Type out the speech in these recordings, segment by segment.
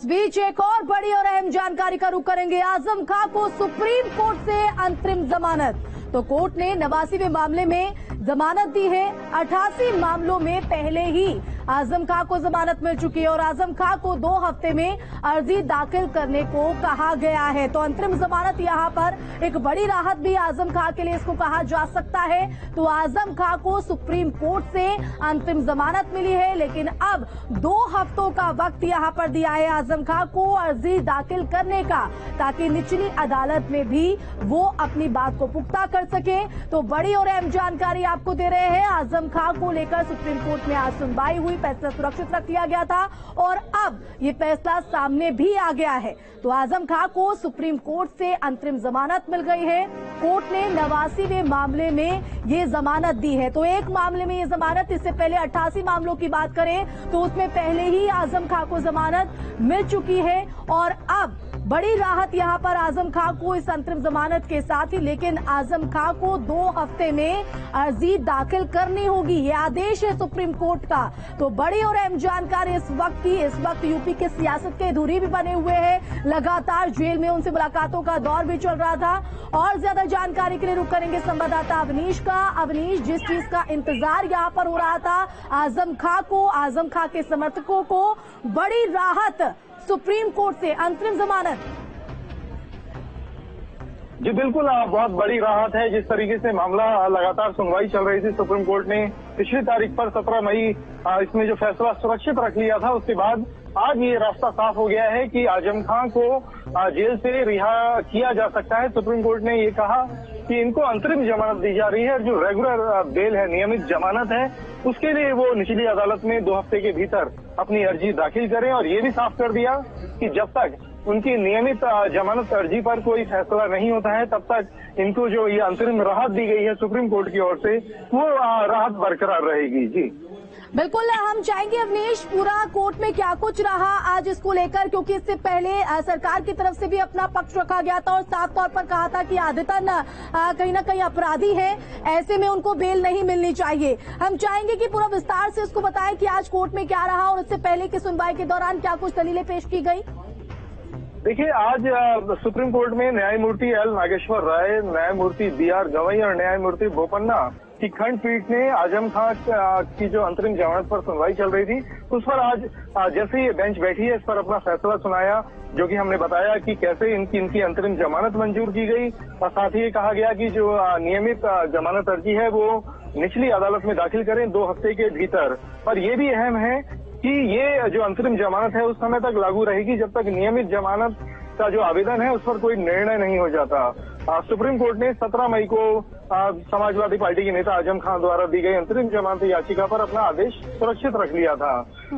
इस बीच एक और बड़ी और अहम जानकारी का रुख करेंगे। आजम खां को सुप्रीम कोर्ट से अंतरिम जमानत। तो कोर्ट ने 89वें मामले में जमानत दी है। 88 मामलों में पहले ही आजम खां को जमानत मिल चुकी है और आजम खां को 2 हफ्ते में अर्जी दाखिल करने को कहा गया है। तो अंतरिम जमानत यहां पर एक बड़ी राहत भी आजम खां के लिए इसको कहा जा सकता है। तो आजम खां को सुप्रीम कोर्ट से अंतरिम जमानत मिली है, लेकिन अब 2 हफ्तों का वक्त यहां पर दिया है आजम खां को अर्जी दाखिल करने का, ताकि निचली अदालत में भी वो अपनी बात को पुख्ता कर सके। तो बड़ी और अहम जानकारी आपको दे रहे हैं। आजम खां को लेकर सुप्रीम कोर्ट में आज सुनवाई हुई, फैसला सुरक्षित रख लिया गया था और अब ये फैसला सामने भी आ गया है। तो आजम खां को सुप्रीम कोर्ट से अंतरिम जमानत मिल गई है। कोर्ट ने 89वें मामले में ये जमानत दी है। तो एक मामले में ये जमानत, इससे पहले 88 मामलों की बात करें तो उसमें पहले ही आजम खां को जमानत मिल चुकी है और अब बड़ी राहत यहां पर आजम खां को इस अंतरिम जमानत के साथ ही, लेकिन आजम खां को 2 हफ्ते में अर्जी दाखिल करनी होगी। ये आदेश है सुप्रीम कोर्ट का। तो बड़ी और अहम जानकारी इस वक्त यूपी के सियासत के धुरी भी बने हुए हैं। लगातार जेल में उनसे मुलाकातों का दौर भी चल रहा था। और ज्यादा जानकारी के लिए रुक करेंगे संवाददाता अवनीश का। अवनीश, जिस चीज का इंतजार यहाँ पर हो रहा था, आजम खां के समर्थकों को बड़ी राहत सुप्रीम कोर्ट से अंतरिम जमानत। जी बिल्कुल, बहुत बड़ी राहत है। जिस तरीके से मामला लगातार सुनवाई चल रही थी, सुप्रीम कोर्ट ने पिछली तारीख पर 17 मई इसमें जो फैसला सुरक्षित रख लिया था, उसके बाद आज ये रास्ता साफ हो गया है कि आजम खां को जेल से रिहा किया जा सकता है। सुप्रीम कोर्ट ने ये कहा कि इनको अंतरिम जमानत दी जा रही है। जो रेगुलर बेल है, नियमित जमानत है, उसके लिए वो निचली अदालत में 2 हफ्ते के भीतर अपनी अर्जी दाखिल करें। और ये भी साफ कर दिया कि जब तक उनकी नियमित जमानत अर्जी पर कोई फैसला नहीं होता है, तब तक इनको जो ये अंतरिम राहत दी गई है सुप्रीम कोर्ट की ओर से, वो राहत बरकरार रहेगी। जी बिल्कुल, हम चाहेंगे अवनीश, पूरा कोर्ट में क्या कुछ रहा आज इसको लेकर, क्योंकि इससे पहले सरकार की तरफ से भी अपना पक्ष रखा गया था और साफ तौर पर कहा था कि आदतन कहीं ना कहीं अपराधी है, ऐसे में उनको बेल नहीं मिलनी चाहिए। हम चाहेंगे कि पूरा विस्तार से उसको बताएं कि आज कोर्ट में क्या रहा और इससे पहले की सुनवाई के दौरान क्या कुछ दलीलें पेश की गई। देखिए, आज सुप्रीम कोर्ट में न्यायमूर्ति एल नागेश्वर राय, न्यायमूर्ति BR गवई और न्यायमूर्ति बोपन्ना की खंडपीठ ने आजम खां की जो अंतरिम जमानत पर सुनवाई चल रही थी, उस पर आज जैसे ये बेंच बैठी है, इस पर अपना फैसला सुनाया, जो कि हमने बताया कि कैसे इनकी अंतरिम जमानत मंजूर की गई। और साथ ही ये कहा गया कि जो नियमित जमानत अर्जी है वो निचली अदालत में दाखिल करें 2 हफ्ते के भीतर। और ये भी अहम है कि ये जो अंतरिम जमानत है उस समय तक लागू रहेगी जब तक नियमित जमानत का जो आवेदन है उस पर कोई निर्णय नहीं हो जाता। सुप्रीम कोर्ट ने 17 मई को समाजवादी पार्टी के नेता आजम खां द्वारा दी गई अंतरिम जमानत याचिका पर अपना आदेश सुरक्षित रख लिया था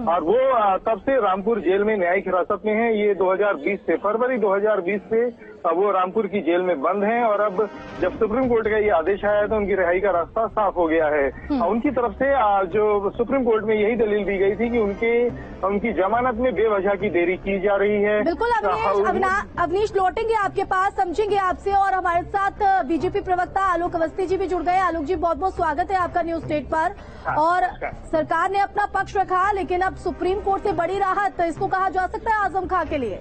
और वो तब से रामपुर जेल में न्यायिक हिरासत में है। ये 2020 से फरवरी 2020 से वो रामपुर की जेल में बंद हैं और अब जब सुप्रीम कोर्ट का ये आदेश आया तो उनकी रिहाई का रास्ता साफ हो गया है। उनकी तरफ से जो सुप्रीम कोर्ट में यही दलील दी गई थी कि उनकी जमानत में बेवजह की देरी की जा रही है। बिल्कुल अवनीश, लौटेंगे आपके पास, समझेंगे आपसे। और हमारे साथ बीजेपी प्रवक्ता आलोक अवस्थी जी भी जुड़ गए। आलोक जी, बहुत बहुत स्वागत है आपका न्यूज स्टेट पर। और सरकार ने अपना पक्ष रखा, लेकिन अब सुप्रीम कोर्ट से बड़ी राहत, इसको कहा जा सकता है आजम खां के लिए।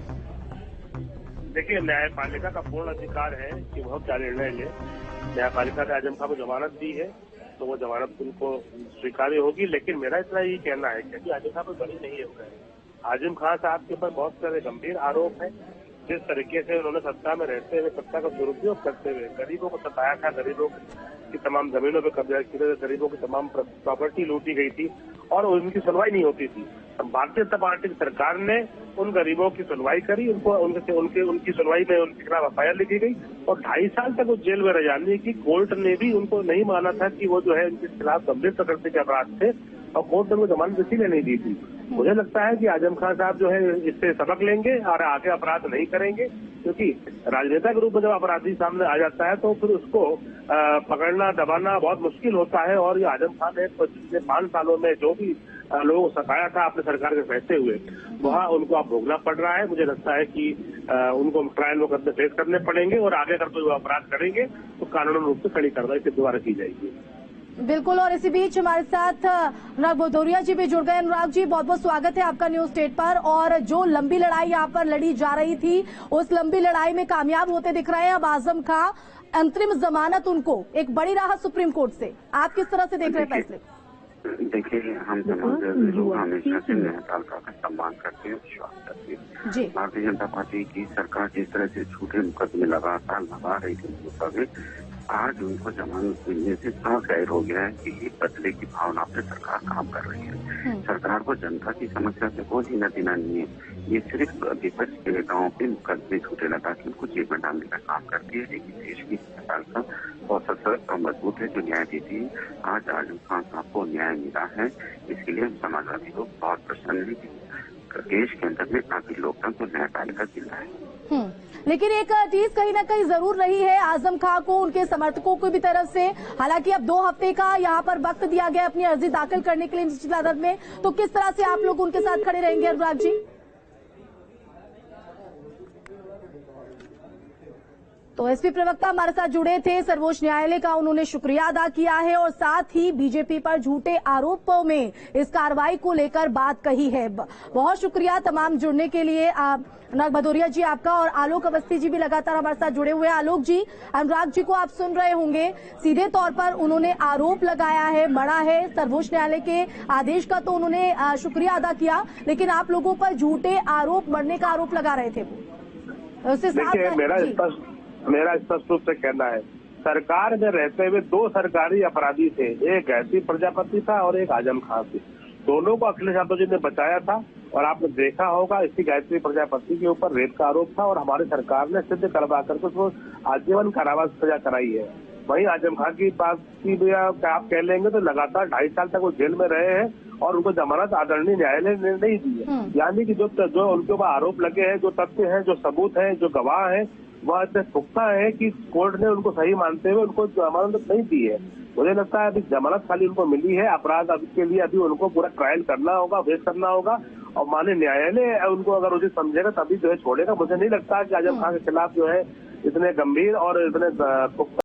देखिए, न्यायपालिका का पूर्ण अधिकार है कि वह क्या निर्णय ले। न्यायपालिका ने आजम खां को जमानत दी है तो वो जमानत उनको स्वीकार्य होगी। लेकिन मेरा इतना यही कहना है कि आजम खां कोई बड़ी नहीं हो गए। आजम खां साहब के ऊपर बहुत सारे गंभीर आरोप है। जिस तरीके से उन्होंने सत्ता में रहते हुए सत्ता का दुरुपयोग करते हुए गरीबों को सताया था, गरीबों की तमाम जमीनों पर कब्जा किया, गरीबों की तमाम प्रॉपर्टी लूटी गई थी और उनकी सुनवाई नहीं होती थी। भारतीय जनता पार्टी की सरकार ने उन गरीबों की सुनवाई करी, उनकी सुनवाई में उनके खिलाफ FIR लिखी गई और 2.5 साल तक वो जेल में रह जाने की कोर्ट ने भी उनको नहीं माना था कि वो जो है उनके खिलाफ गंभीर प्रकृति के अपराध थे और कोर्ट ने उनको जमानत इसीलिए नहीं दी थी। मुझे लगता है कि आजम खां साहब जो है इससे सबक लेंगे और आगे अपराध नहीं करेंगे, क्योंकि राजनेता के रूप में जब अपराधी सामने आ जाता है तो फिर उसको पकड़ना दबाना बहुत मुश्किल होता है। और ये आजम खान ने पिछले 5 सालों में जो भी लोगों को सताया था अपने सरकार के फैसले हुए, वहाँ उनको अब भोगना पड़ रहा है। मुझे लगता है कि उनको ट्रायल मुकदमे फेस करने पड़ेंगे और आगे अगर कोई अपराध करेंगे तो कानूनी रूप से कड़ी कार्रवाई दोबारा की जाएगी। बिल्कुल, और इसी बीच हमारे साथ अनुराग भदौरिया जी भी जुड़ गए। अनुराग जी, बहुत बहुत स्वागत है आपका न्यूज स्टेट पर। और जो लंबी लड़ाई यहाँ पर लड़ी जा रही थी, उस लंबी लड़ाई में कामयाब होते दिख रहे हैं अब आजम खां। अंतरिम जमानत उनको एक बड़ी राहत सुप्रीम कोर्ट से, आप किस तरह से देख रहे हैं फैसले? देखिए, हम समाज लोग हमेशा से न्यायपालिका का सम्मान करते हैं, विश्वास करते हैं। भारतीय जनता पार्टी की सरकार जिस तरह से झूठे मुकदमे लगातार लगा रही थी, आज उनको जमानत मिलने से साफ जाहिर हो गया है कि ये बदले की भावना पे सरकार काम कर रही है। सरकार को जनता की समस्या से कोई लेना देना नहीं है। ये सिर्फ विपक्ष के नेताओं पे मुकदमे झूठे लगा के उनको जेल में डालने का काम करती है। लेकिन देश की न्यायपालिका बहुत सशक्त और मजबूत है, जो न्याय देती है। आज आजम खान साहब को न्याय मिला है, इसके लिए हम समाजवादी लोग बहुत प्रसन्न हैं कि देश के अंदर में काफी लोकतंत्र और न्यायपालिका जिला है। लेकिन एक चीज कहीं ना कहीं जरूर रही है आजम खां को, उनके समर्थकों को भी तरफ से, हालांकि अब 2 हफ्ते का यहाँ पर वक्त दिया गया अपनी अर्जी दाखिल करने के लिए निचली अदालत में, तो किस तरह से आप लोग उनके साथ खड़े रहेंगे अनुराग जी? तो एसपी प्रवक्ता हमारे साथ जुड़े थे, सर्वोच्च न्यायालय का उन्होंने शुक्रिया अदा किया है और साथ ही बीजेपी पर झूठे आरोपों में इस कार्रवाई को लेकर बात कही है। बहुत शुक्रिया तमाम जुड़ने के लिए। अनुराग भदौरिया जी आपका, और आलोक अवस्थी जी भी लगातार हमारे साथ जुड़े हुए हैं। आलोक जी, अनुराग जी को आप सुन रहे होंगे, सीधे तौर पर उन्होंने आरोप लगाया है, मढ़ा है स्वर्वोच्च न्यायालय के आदेश का, तो उन्होंने शुक्रिया अदा किया, लेकिन आप लोगों पर झूठे आरोप, मरने का आरोप लगा रहे थे। मेरा स्पष्ट रूप से कहना है, सरकार में रहते हुए 2 सरकारी अपराधी थे, एक गायत्री प्रजापति था और एक आजम खां थे। दोनों को अखिलेश यादव जी ने बचाया था और आपने देखा होगा इसी गायत्री प्रजापति के ऊपर रेप का आरोप था और हमारी सरकार ने सिद्ध करवा करके उसको आजीवन कारावास सजा कराई है। वहीं आजम खां की बात की भी आप कह लेंगे तो लगातार 2.5 साल तक वो जेल में रहे हैं और उनको जमानत आदरणीय न्यायालय ने नहीं दी है। यानी कि जो उनके ऊपर आरोप लगे हैं, जो तथ्य हैं, जो सबूत हैं, जो गवाह हैं, वह इतने पुख्ता है कि कोर्ट ने उनको सही मानते हुए उनको जमानत नहीं दी है। मुझे लगता है अभी जमानत खाली उनको मिली है, अपराध के लिए अभी उनको पूरा ट्रायल करना होगा, फेस करना होगा और माननीय न्यायालय उनको अगर उचित समझेगा तभी जो है छोड़ेगा। मुझे नहीं लगता कि आजम खान के खिलाफ जो है इतने गंभीर और इतने पुख्ता